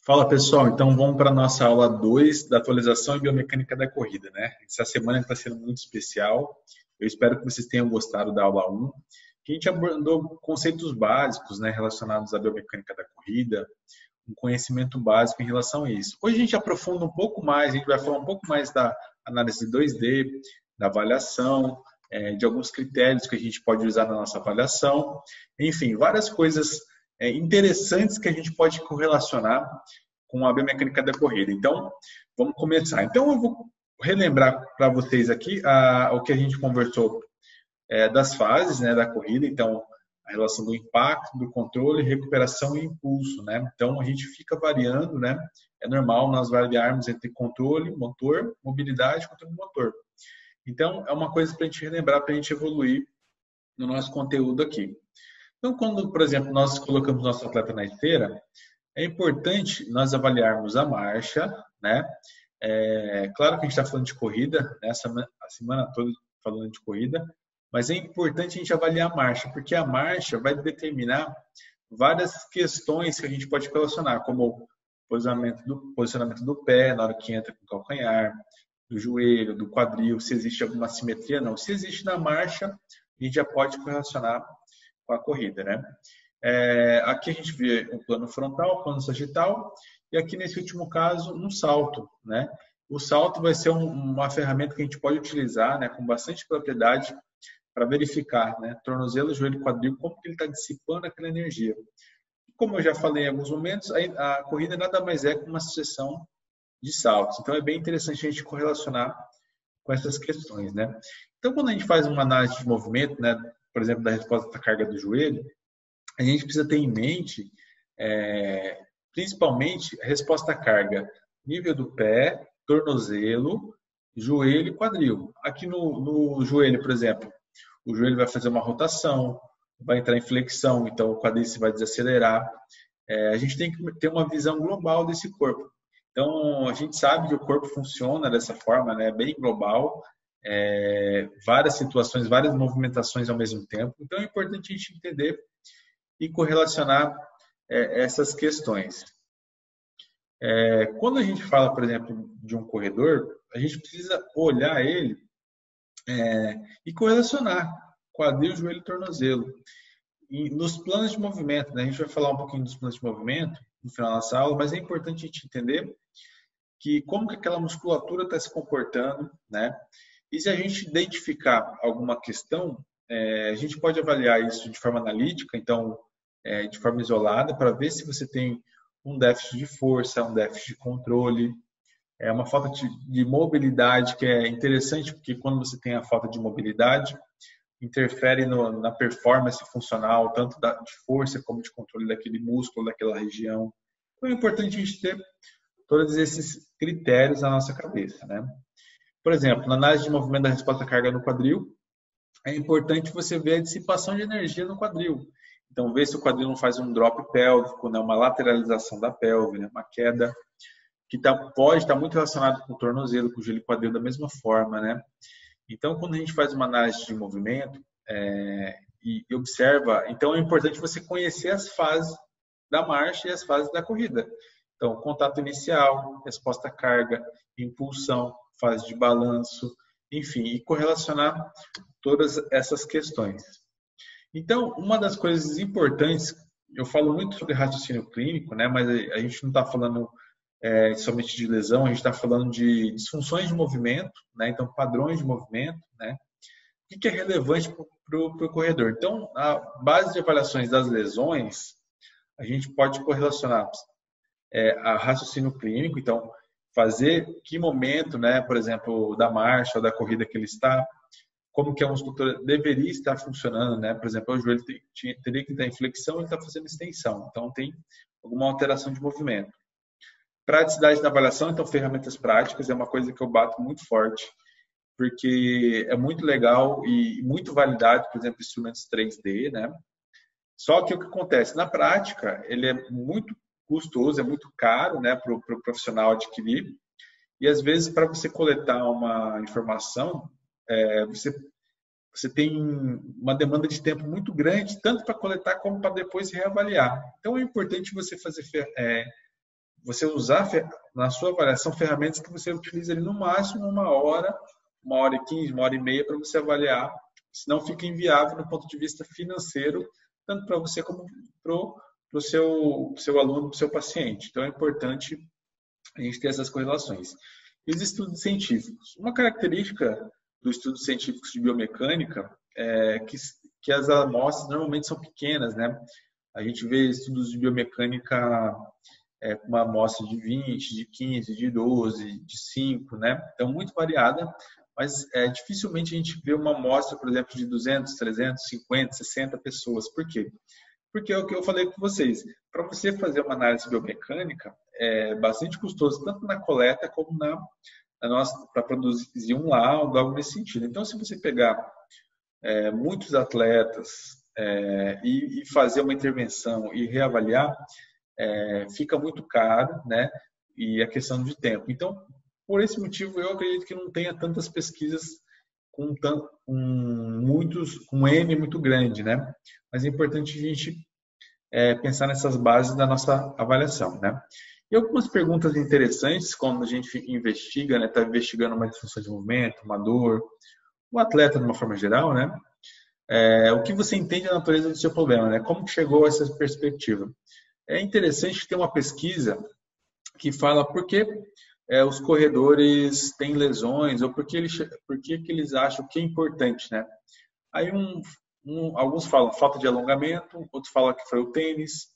Fala pessoal, então vamos para a nossa aula 2 da atualização e biomecânica da corrida, né? Essa semana está sendo muito especial. Eu espero que vocês tenham gostado da aula um, que a gente abordou conceitos básicos, né, relacionados à biomecânica da corrida, um conhecimento básico em relação a isso. Hoje a gente aprofunda um pouco mais, a gente vai falar um pouco mais da análise 2D, da avaliação, de alguns critérios que a gente pode usar na nossa avaliação, enfim, várias coisas interessantes que a gente pode correlacionar com a biomecânica da corrida. Então, vamos começar. Então, eu vou relembrar para vocês aqui o que a gente conversou das fases, né, da corrida. Então, a relação do impacto, do controle, recuperação e impulso, né? Então, a gente fica variando, né? É normal nós variarmos entre controle, motor, mobilidade, controle motor. Então, é uma coisa para a gente relembrar, para a gente evoluir no nosso conteúdo aqui. Então, quando, por exemplo, nós colocamos nosso atleta na esteira, é importante nós avaliarmos a marcha, né? Claro que a gente está falando de corrida, né? A semana toda falando de corrida, mas é importante a gente avaliar a marcha, porque a marcha vai determinar várias questões que a gente pode relacionar, como o posicionamento do pé na hora que entra com o calcanhar, do joelho, do quadril, se existe alguma simetria, não. Se existe na marcha, a gente já pode correlacionar com a corrida, né? Aqui a gente vê um plano frontal, um plano sagital, e aqui nesse último caso, um salto, né? O salto vai ser uma ferramenta que a gente pode utilizar, né, com bastante propriedade para verificar, né, tornozelo, joelho e quadril, como que ele está dissipando aquela energia. Como eu já falei em alguns momentos, a corrida nada mais é que uma sucessão de saltos. Então, é bem interessante a gente correlacionar com essas questões, né? Então, quando a gente faz uma análise de movimento, né, por exemplo, da resposta da carga do joelho, a gente precisa ter em mente, principalmente, a resposta à carga, nível do pé, tornozelo, joelho e quadril. Aqui no joelho, por exemplo, o joelho vai fazer uma rotação, vai entrar em flexão, então o quadríceps vai desacelerar. A gente tem que ter uma visão global desse corpo. Então, a gente sabe que o corpo funciona dessa forma, né, bem global, várias situações, várias movimentações ao mesmo tempo. Então, é importante a gente entender e correlacionar essas questões. Quando a gente fala, por exemplo, de um corredor, a gente precisa olhar ele e correlacionar quadril, joelho e tornozelo. E nos planos de movimento, né, a gente vai falar um pouquinho dos planos de movimento no final da nossa aula, mas é importante a gente entender como que aquela musculatura está se comportando, né? E se a gente identificar alguma questão, a gente pode avaliar isso de forma analítica, então, de forma isolada, para ver se você tem um déficit de força, um déficit de controle, uma falta de mobilidade, que é interessante, porque quando você tem a falta de mobilidade, interfere na performance funcional, tanto de força como de controle daquele músculo, daquela região. Então, é importante a gente ter todos esses critérios na nossa cabeça, né? Por exemplo, na análise de movimento da resposta à carga no quadril, é importante você ver a dissipação de energia no quadril. Então, ver se o quadril não faz um drop pélvico, né, uma lateralização da pelve, né, uma queda, que pode estar muito relacionado com o tornozelo, com o joelho e quadril da mesma forma, né? Então, quando a gente faz uma análise de movimento e observa, então é importante você conhecer as fases da marcha e as fases da corrida. Então, contato inicial, resposta à carga, impulsão, fase de balanço, enfim, e correlacionar todas essas questões. Então, uma das coisas importantes, eu falo muito sobre raciocínio clínico, né, mas a gente não está falando somente de lesão, a gente está falando de disfunções de movimento, né, então padrões de movimento, né, o que é relevante para o corredor. Então, a base de avaliações das lesões, a gente pode correlacionar a raciocínio clínico, então fazer que momento, né, por exemplo, da marcha ou da corrida que ele está, como que a musculatura deveria estar funcionando, né? Por exemplo, o joelho teria que estar em flexão, ele está fazendo extensão, então tem alguma alteração de movimento. Praticidade da avaliação, então ferramentas práticas é uma coisa que eu bato muito forte, porque é muito legal e muito validado, por exemplo, instrumentos 3D, né? Só que o que acontece? Na prática, ele é muito custoso, é muito caro, né, para o profissional adquirir, e às vezes para você coletar uma informação, você tem uma demanda de tempo muito grande, tanto para coletar como para depois reavaliar. Então é importante você fazer você usar na sua avaliação ferramentas que você utiliza ali no máximo 1 hora, 1h15, 1h30 para você avaliar, senão fica inviável no ponto de vista financeiro, tanto para você como para o seu aluno, para o seu paciente. Então é importante a gente ter essas correlações. E os estudos científicos. Uma característica dos estudos científicos de biomecânica é que as amostras normalmente são pequenas, né? A gente vê estudos de biomecânica com uma amostra de 20, de 15, de 12, de 5, né? Então, muito variada, mas dificilmente a gente vê uma amostra, por exemplo, de 200, 300, 50, 60 pessoas. Por quê? Porque é o que eu falei com vocês. Para você fazer uma análise biomecânica, é bastante custoso, tanto na coleta como para produzir um laudo, algo nesse sentido. Então, se você pegar muitos atletas e fazer uma intervenção e reavaliar, fica muito caro, né? E a questão de tempo. Então, por esse motivo, eu acredito que não tenha tantas pesquisas com um N muito grande, né? Mas é importante a gente pensar nessas bases da nossa avaliação, né? E algumas perguntas interessantes quando a gente investiga, né? Está investigando uma disfunção de movimento, uma dor, o atleta de uma forma geral, né? O que você entende da natureza do seu problema, né? Como chegou a essa perspectiva? É interessante ter uma pesquisa que fala por que os corredores têm lesões ou por que eles acham que é importante, né? Aí alguns falam falta de alongamento, outros falam que foi o tênis,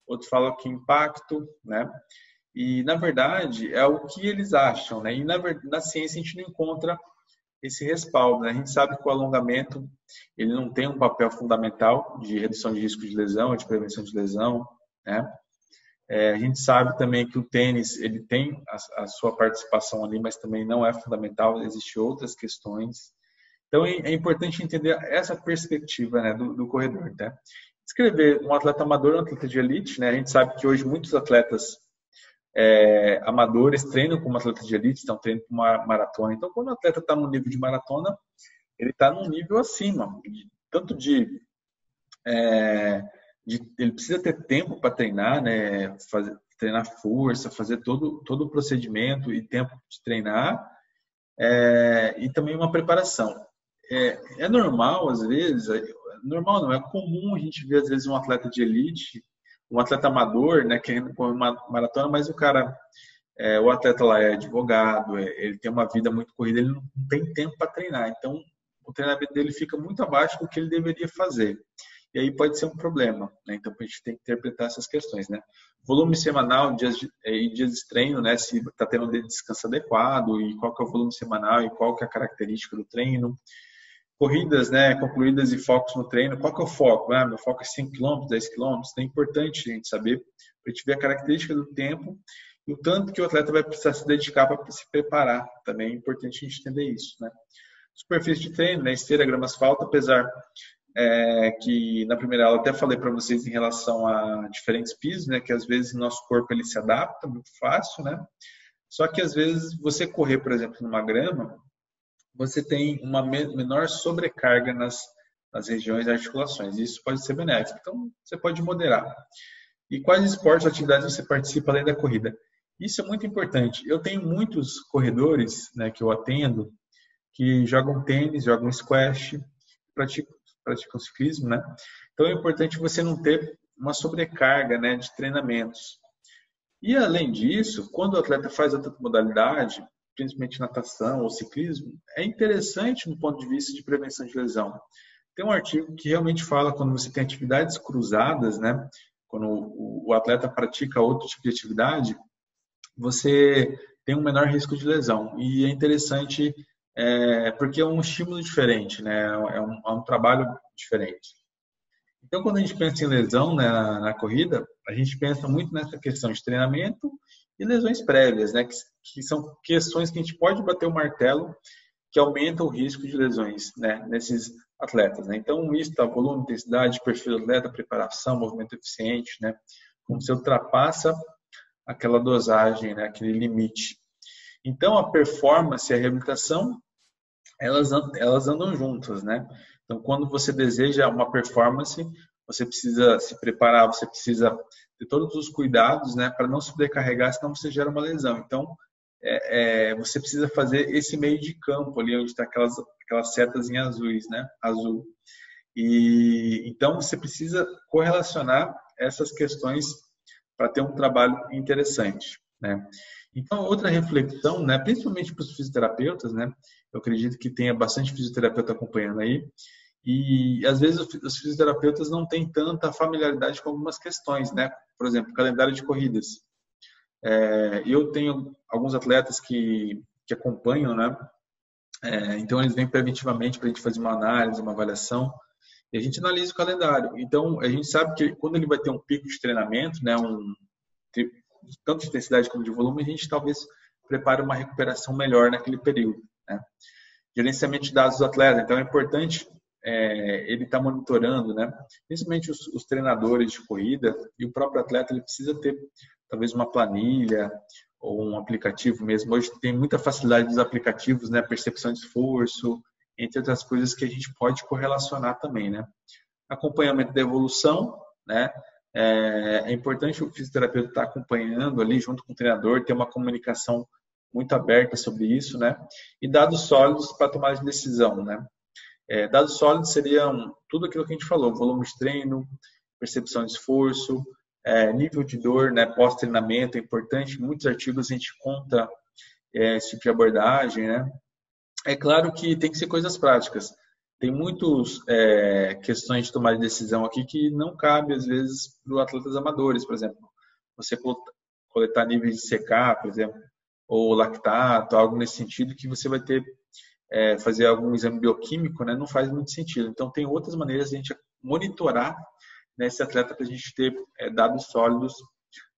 outros falam que impacto, né? E na verdade é o que eles acham, né? E na ciência a gente não encontra esse respaldo, né? A gente sabe que o alongamento ele não tem um papel fundamental de redução de risco de lesão, de prevenção de lesão, né? A gente sabe também que o tênis ele tem a sua participação ali, mas também não é fundamental, existem outras questões. Então é importante entender essa perspectiva, né, do corredor. Né? Descrever um atleta amador e um atleta de elite, né? A gente sabe que hoje muitos atletas amadores treinam como atleta de elite, estão treinando com uma maratona. Então, quando o atleta está no nível de maratona, ele está num nível acima, tanto ele precisa ter tempo para treinar, né? Treinar força, fazer todo o procedimento e tempo de treinar, e também uma preparação. É normal, às vezes, normal não, é comum a gente ver, às vezes, um atleta de elite, um atleta amador, né, querendo correr uma maratona, mas o atleta lá é advogado, ele tem uma vida muito corrida, ele não tem tempo para treinar, então o treinamento dele fica muito abaixo do que ele deveria fazer. E aí pode ser um problema, né? Então a gente tem que interpretar essas questões, né? Volume semanal, dias de treino, né? Se está tendo um descanso adequado e qual que é o volume semanal e qual que é a característica do treino. Corridas, né? Concluídas e focos no treino. Qual que é o foco? Meu foco é 5 km, 10 km. É importante a gente saber para a gente ver a característica do tempo e o tanto que o atleta vai precisar se dedicar para se preparar. Também é importante a gente entender isso, né? Superfície de treino, né? Esteira, grama, asfalto, apesar que na primeira aula até falei para vocês em relação a diferentes pisos, né, que às vezes o nosso corpo ele se adapta muito fácil, né? Só que às vezes você correr, por exemplo, numa grama, você tem uma menor sobrecarga nas regiões e articulações. E isso pode ser benéfico. Então, você pode moderar. E quais esportes ou atividades você participa além da corrida? Isso é muito importante. Eu tenho muitos corredores, né, que eu atendo que jogam tênis, jogam squash, praticam ciclismo, né? Então é importante você não ter uma sobrecarga, né, de treinamentos. E além disso, quando o atleta faz outra modalidade, principalmente natação ou ciclismo, é interessante do ponto de vista de prevenção de lesão. Tem um artigo que realmente fala quando você tem atividades cruzadas, né? Quando o atleta pratica outro tipo de atividade, você tem um menor risco de lesão. E é interessante porque é um estímulo diferente, né? É um trabalho diferente. Então, quando a gente pensa em lesão, né, na corrida, a gente pensa muito nessa questão de treinamento e lesões prévias, né? Que são questões que a gente pode bater o martelo que aumentam o risco de lesões, né, nesses atletas, né? Então, isso tá volume, intensidade, perfil do atleta, preparação, movimento eficiente, né? Como você ultrapassa aquela dosagem, né, aquele limite. Então, a performance e a reabilitação elas andam juntas, né? Então, quando você deseja uma performance, você precisa se preparar, você precisa ter todos os cuidados, né, para não sobrecarregar, senão você gera uma lesão. Então, você precisa fazer esse meio de campo ali, onde está aquelas setas em azuis, né, azul. E então você precisa correlacionar essas questões para ter um trabalho interessante, né? Então, outra reflexão, né, principalmente para os fisioterapeutas, né, eu acredito que tenha bastante fisioterapeuta acompanhando aí, e às vezes os fisioterapeutas não têm tanta familiaridade com algumas questões, né? Por exemplo, calendário de corridas. Eu tenho alguns atletas que acompanham, né? Então eles vêm preventivamente para a gente fazer uma análise, uma avaliação, e a gente analisa o calendário. Então a gente sabe que quando ele vai ter um pico de treinamento, né? Tanto de intensidade como de volume, a gente talvez prepare uma recuperação melhor naquele período, né? Gerenciamento de dados do atleta, então é importante ele estar monitorando, né? Principalmente os treinadores de corrida e o próprio atleta, ele precisa ter talvez uma planilha ou um aplicativo mesmo. Hoje tem muita facilidade dos aplicativos, né? Percepção de esforço, entre outras coisas que a gente pode correlacionar também, né? Acompanhamento da evolução, né? É importante o fisioterapeuta estar acompanhando ali junto com o treinador, ter uma comunicação muito aberta sobre isso, né? E dados sólidos para tomar de decisão, né? Dados sólidos seriam tudo aquilo que a gente falou: volume de treino, percepção de esforço, nível de dor, né, pós-treinamento. É importante, em muitos artigos a gente conta esse tipo de abordagem, né? É claro que tem que ser coisas práticas. Tem muitas questões de tomar de decisão aqui que não cabe, às vezes, para atletas amadores, por exemplo. Você coletar níveis de CK, por exemplo, ou lactato, algo nesse sentido, que você vai ter fazer algum exame bioquímico, né, não faz muito sentido. Então, tem outras maneiras de a gente monitorar, né, esse atleta para a gente ter dados sólidos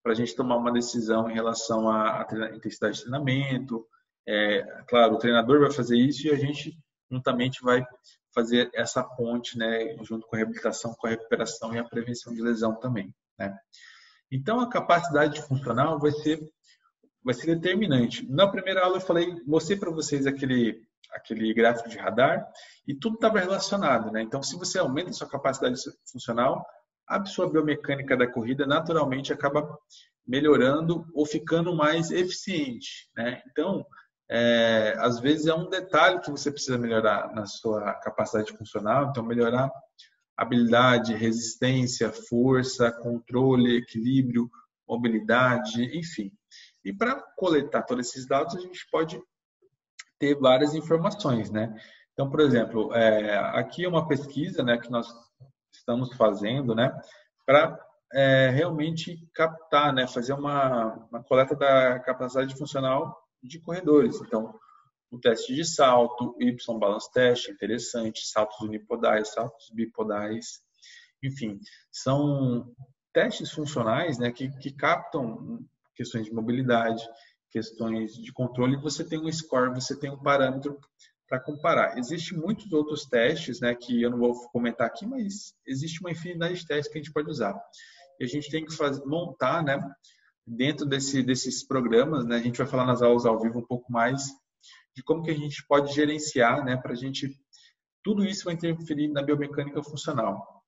para a gente tomar uma decisão em relação à intensidade de treinamento. Claro, o treinador vai fazer isso e a gente juntamente vai fazer essa ponte, né, junto com a reabilitação, com a recuperação e a prevenção de lesão também, né? Então, a capacidade funcional vai ser determinante. Na primeira aula eu mostrei para vocês aquele gráfico de radar e tudo estava relacionado, né? Então, se você aumenta a sua capacidade funcional, a sua biomecânica da corrida naturalmente acaba melhorando ou ficando mais eficiente, né? Então, às vezes é um detalhe que você precisa melhorar na sua capacidade funcional, então melhorar habilidade, resistência, força, controle, equilíbrio, mobilidade, enfim. E para coletar todos esses dados, a gente pode ter várias informações, né? Então, por exemplo, aqui é uma pesquisa, né, que nós estamos fazendo, né, para realmente captar, né, fazer uma coleta da capacidade funcional de corredores. Então, o teste de salto, Y-Balance Test, interessante, saltos unipodais, saltos bipodais, enfim, são testes funcionais, né, que captam questões de mobilidade, questões de controle, você tem um score, você tem um parâmetro para comparar. Existem muitos outros testes, né, que eu não vou comentar aqui, mas existe uma infinidade de testes que a gente pode usar. E a gente tem que montar, né, dentro desses programas, né, a gente vai falar nas aulas ao vivo um pouco mais de como que a gente pode gerenciar, né, para a gente... Tudo isso vai interferir na biomecânica funcional,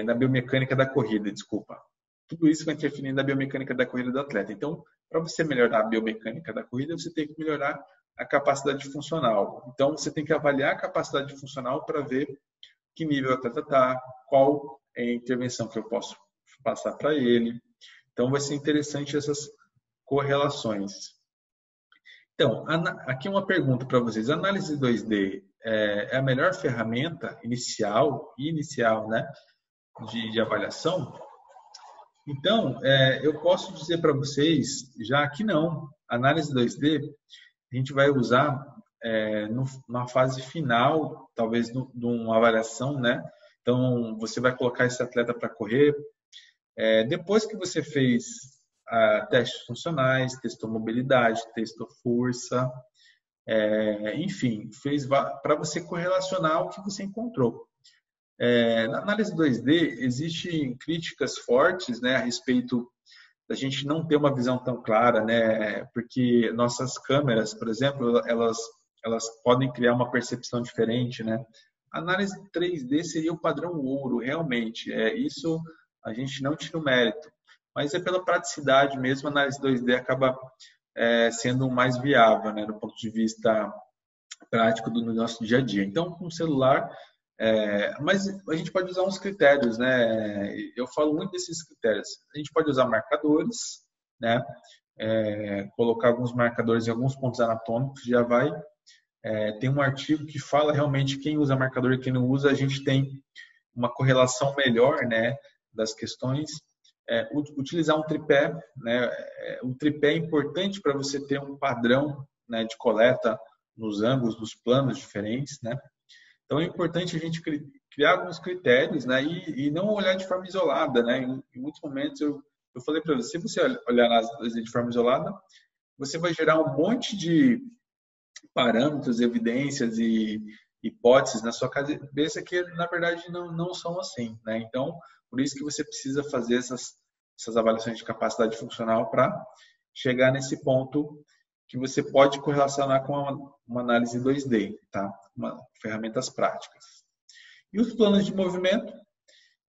na biomecânica da corrida, desculpa. Tudo isso vai interferir na biomecânica da corrida do atleta. Então, para você melhorar a biomecânica da corrida, você tem que melhorar a capacidade funcional. Então, você tem que avaliar a capacidade funcional para ver que nível o atleta está, qual é a intervenção que eu posso passar para ele. Então, vai ser interessante essas correlações. Então, aqui uma pergunta para vocês. A análise 2D é a melhor ferramenta inicial, né, de avaliação? Então, eu posso dizer para vocês já que não. A análise 2D a gente vai usar na fase final, talvez, de uma avaliação, né? Então, você vai colocar esse atleta para correr. Depois que você fez testes funcionais, testou mobilidade, testou força, enfim, fez para você correlacionar o que você encontrou. Na análise 2D, existem críticas fortes, né, a respeito da gente não ter uma visão tão clara, né, porque nossas câmeras, por exemplo, elas podem criar uma percepção diferente, né. A análise 3D seria o padrão ouro, realmente. Isso a gente não tira o mérito. mas é pela praticidade mesmo, a análise 2D acaba sendo mais viável, né, do ponto de vista prático do nosso dia a dia. Então, com o celular, mas a gente pode usar uns critérios, né? Eu falo muito desses critérios. A gente pode usar marcadores, né? Colocar alguns marcadores em alguns pontos anatômicos, já vai. Tem um artigo que fala realmente quem usa marcador e quem não usa, a gente tem uma correlação melhor, né, das questões. Utilizar um tripé, né? O tripé é importante para você ter um padrão, né, de coleta nos ângulos, nos planos diferentes, né? Então é importante a gente criar alguns critérios, né, e não olhar de forma isolada, né? Em muitos momentos eu falei para você, se você olhar de forma isolada, você vai gerar um monte de parâmetros, evidências e hipóteses na sua cabeça que na verdade não são assim, né? Então, por isso que você precisa fazer essas avaliações de capacidade funcional para chegar nesse ponto que você pode correlacionar com uma análise 2D, tá? Ferramentas práticas. E os planos de movimento,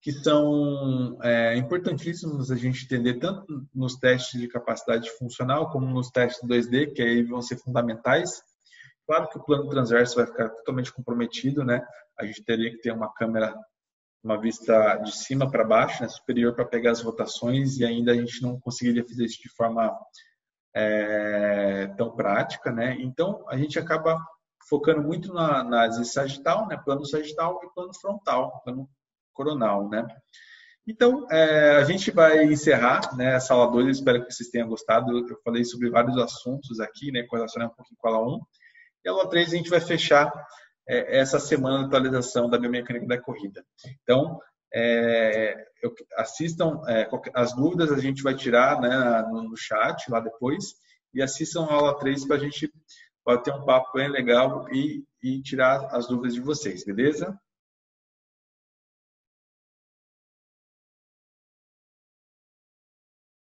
que são importantíssimos a gente entender tanto nos testes de capacidade funcional como nos testes 2D, que aí vão ser fundamentais. Claro que o plano transverso vai ficar totalmente comprometido, né? A gente teria que ter uma câmera, uma vista de cima para baixo, né, superior, para pegar as rotações, e ainda a gente não conseguiria fazer isso de forma tão prática, né? Então a gente acaba focando muito na análise sagital, né? Plano sagital e plano frontal, plano coronal, né? Então a gente vai encerrar, né, essa aula 2. Espero que vocês tenham gostado. Eu falei sobre vários assuntos aqui, né? Correlacionando um pouquinho com a aula 1. E a aula 3 a gente vai fechar essa semana de atualização da biomecânica da corrida. Então, assistam, as dúvidas a gente vai tirar, né, no chat lá depois, e assistam a aula 3 para a gente ter um papo bem legal e tirar as dúvidas de vocês, beleza?